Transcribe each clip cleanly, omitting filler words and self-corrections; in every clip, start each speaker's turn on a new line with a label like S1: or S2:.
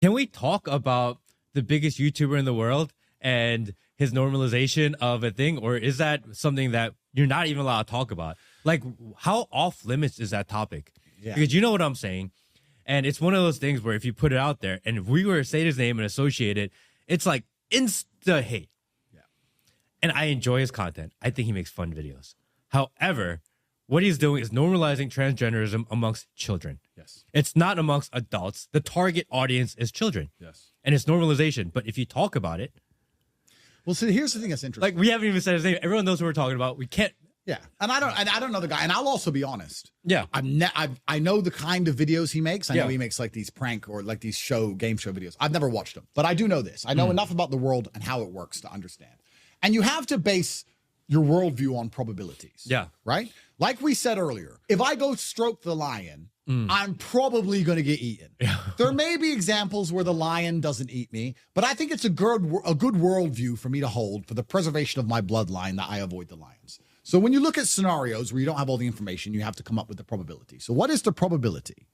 S1: Can we talk about the biggest YouTuber in the world and his normalization of a thing? Or is that something that you're not even allowed to talk about? Like, how off limits is that topic?
S2: Yeah.
S1: Because you know what I'm saying. And it's one of those things where if you put it out there and if we were to say his name and associate it, it's like insta hate.
S2: Yeah.
S1: And I enjoy his content. I think he makes fun videos. However, what he's doing is normalizing transgenderism amongst children.
S2: Yes.
S1: It's not amongst adults. The target audience is children.
S2: Yes.
S1: And it's normalization. But if you talk about it,
S2: Well, see, here's the thing that's interesting.
S1: like we haven't even said his name. Everyone knows who we're talking about. We can't.
S2: Yeah, and I don't know the guy, and I'll also be honest.
S1: Yeah.
S2: I know the kind of videos he makes. I know
S1: Yeah.
S2: he makes like these prank or like these game show videos. I've never watched them, but I do know this. I know enough about the world and how it works to understand. And you have to base your worldview on probabilities.
S1: Yeah.
S2: Right? Like we said earlier, if I go stroke the lion, I'm probably going to get eaten. There may be examples where the lion doesn't eat me, but I think it's a good worldview for me to hold for the preservation of my bloodline that I avoid the lions. So when you look at scenarios where you don't have all the information, you have to come up with the probability. So what is the probability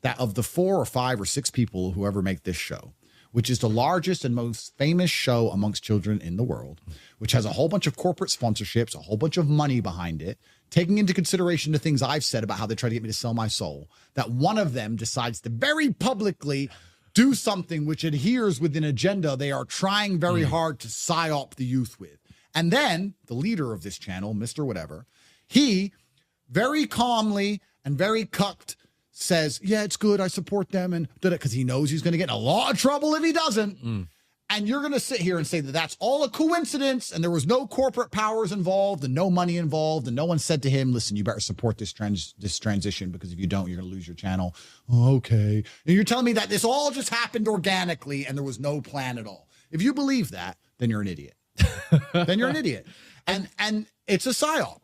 S2: that of the 4 or 5 or 6 people who ever make this show, which is the largest and most famous show amongst children in the world, which has a whole bunch of corporate sponsorships, a whole bunch of money behind it, taking into consideration the things I've said about how they try to get me to sell my soul, that one of them decides to very publicly do something which adheres with an agenda they are trying very hard to psyop the youth with. And then the leader of this channel, Mr. Whatever, he very calmly and very cucked says, yeah, it's good. I support them. And did it because he knows he's going to get in a lot of trouble if he doesn't. And you're going to sit here and say that that's all a coincidence and there was no corporate powers involved and no money involved. And no one said to him, listen, you better support this transition because if you don't, you're going to lose your channel. Okay. And you're telling me that this all just happened organically and there was no plan at all. If you believe that, then you're an idiot. Then you're an idiot. And it's a psyop.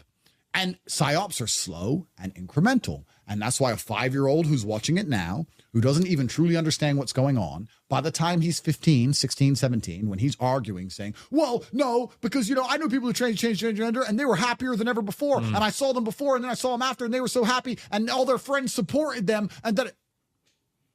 S2: And psyops are slow and incremental. And that's why a 5-year-old who's watching it now, who doesn't even truly understand what's going on, by the time he's 15, 16, 17, when he's arguing, saying, well, no, because, you know, I know people who changed gender and they were happier than ever before. And I saw them before and then I saw them after and they were so happy and all their friends supported them. And that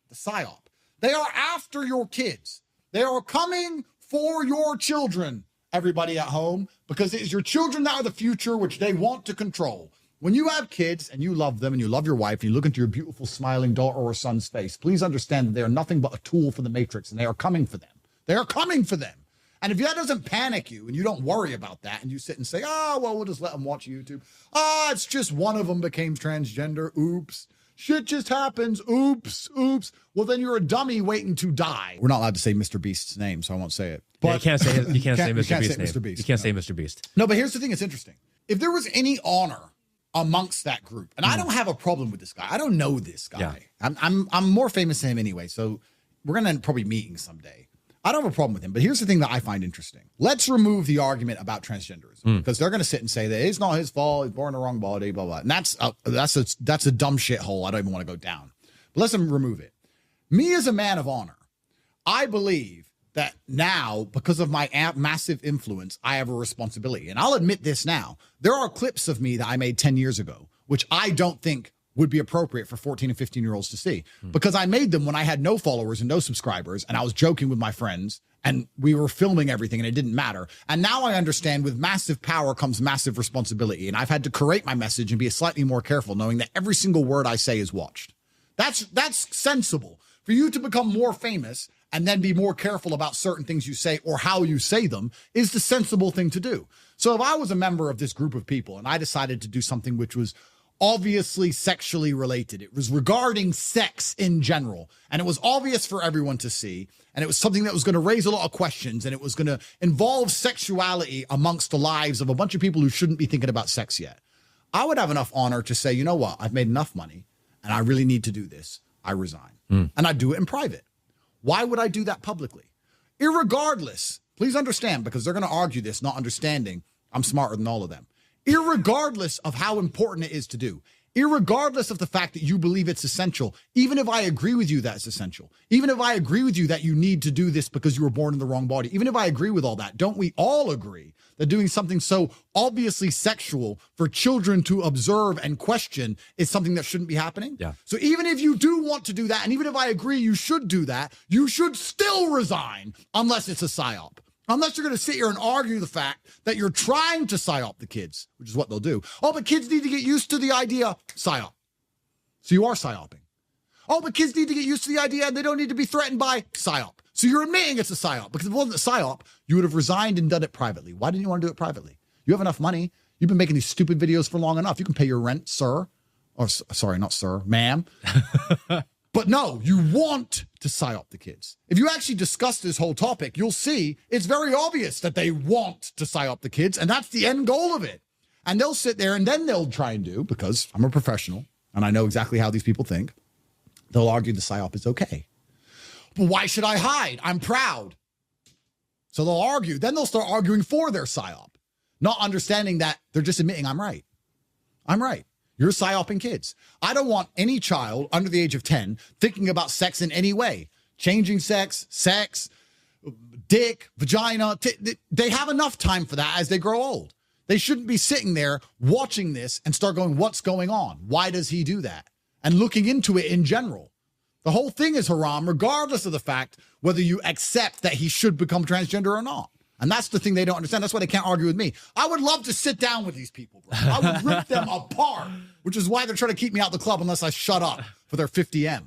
S2: the psyop, they are after your kids. They are coming for your children, everybody at home, because it is your children that are the future, which they want to control. When you have kids and you love them and you love your wife and you look into your beautiful smiling daughter or son's face, please understand that they are nothing but a tool for the Matrix and they are coming for them. They are coming for them. And if that doesn't panic you and you don't worry about that and you sit and say, oh, well, we'll just let them watch YouTube. Ah, it's just one of them became transgender. Oops. Shit just happens. Oops. Oops. Well, then you're a dummy waiting to die. We're not allowed to say Mr. Beast's name, so I won't say it. But
S1: Yeah, you can't say Mr. Beast's name.
S2: Mr. Beast.
S1: You can't say Mr. Beast.
S2: No, but here's the thing that's interesting. If there was any honor amongst that group, and I don't have a problem with this guy. I don't know this guy.
S1: Yeah.
S2: I'm more famous than him anyway, so we're gonna end probably meeting someday. I don't have a problem with him, but here's the thing that I find interesting. Let's remove the argument about transgenderism because they're gonna sit and say that it's not his fault, he's born in the wrong body, blah blah. And that's a dumb shithole I don't even want to go down. But let's remove it. Me as a man of honor, I believe that now, because of my massive influence, I have a responsibility. And I'll admit this now. There are clips of me that I made 10 years ago, which I don't think would be appropriate for 14 and 15-year-olds to see. Because I made them when I had no followers and no subscribers, and I was joking with my friends, and we were filming everything, and it didn't matter. And now I understand with massive power comes massive responsibility. And I've had to curate my message and be slightly more careful, knowing that every single word I say is watched. That's sensible. For you to become more famous and then be more careful about certain things you say or how you say them is the sensible thing to do. So if I was a member of this group of people and I decided to do something which was obviously sexually related, it was regarding sex in general, and it was obvious for everyone to see, and it was something that was going to raise a lot of questions, and it was going to involve sexuality amongst the lives of a bunch of people who shouldn't be thinking about sex yet, I would have enough honor to say, you know what, I've made enough money and I really need to do this. I resign. And I do it in private. Why would I do that publicly? Irregardless, please understand, because they're going to argue this, not understanding I'm smarter than all of them. Irregardless of how important it is to do, irregardless of the fact that you believe it's essential, even if I agree with you that it's essential, even if I agree with you that you need to do this because you were born in the wrong body, even if I agree with all that, don't we all agree that doing something so obviously sexual for children to observe and question is something that shouldn't be happening?
S1: Yeah.
S2: So even if you do want to do that, and even if I agree you should do that, you should still resign unless it's a psyop. Unless you're going to sit here and argue the fact that you're trying to psyop the kids, which is what they'll do. Oh, but kids need to get used to the idea, psyop. So you are psyoping. Oh, but kids need to get used to the idea and they don't need to be threatened by psyop. So you're admitting it's a psyop. Because if it wasn't a psyop, you would have resigned and done it privately. Why didn't you want to do it privately? You have enough money. You've been making these stupid videos for long enough. You can pay your rent, sir. Or sorry, not sir, ma'am. But no, you want to psyop the kids. If you actually discuss this whole topic, you'll see it's very obvious that they want to psyop the kids, and that's the end goal of it. And they'll sit there and then they'll try and do, because I'm a professional and I know exactly how these people think, they'll argue the psyop is okay. But why should I hide? I'm proud. So they'll argue. Then they'll start arguing for their psyop, not understanding that they're just admitting I'm right. I'm right. You're psyoping kids. I don't want any child under the age of 10 thinking about sex in any way. Changing sex, dick, vagina. They have enough time for that as they grow old. They shouldn't be sitting there watching this and start going, what's going on? Why does he do that? And looking into it in general. The whole thing is haram, regardless of the fact whether you accept that he should become transgender or not. And that's the thing they don't understand. That's why they can't argue with me. I would love to sit down with these people, bro. I would rip them apart, which is why they're trying to keep me out the club unless I shut up for their 50M.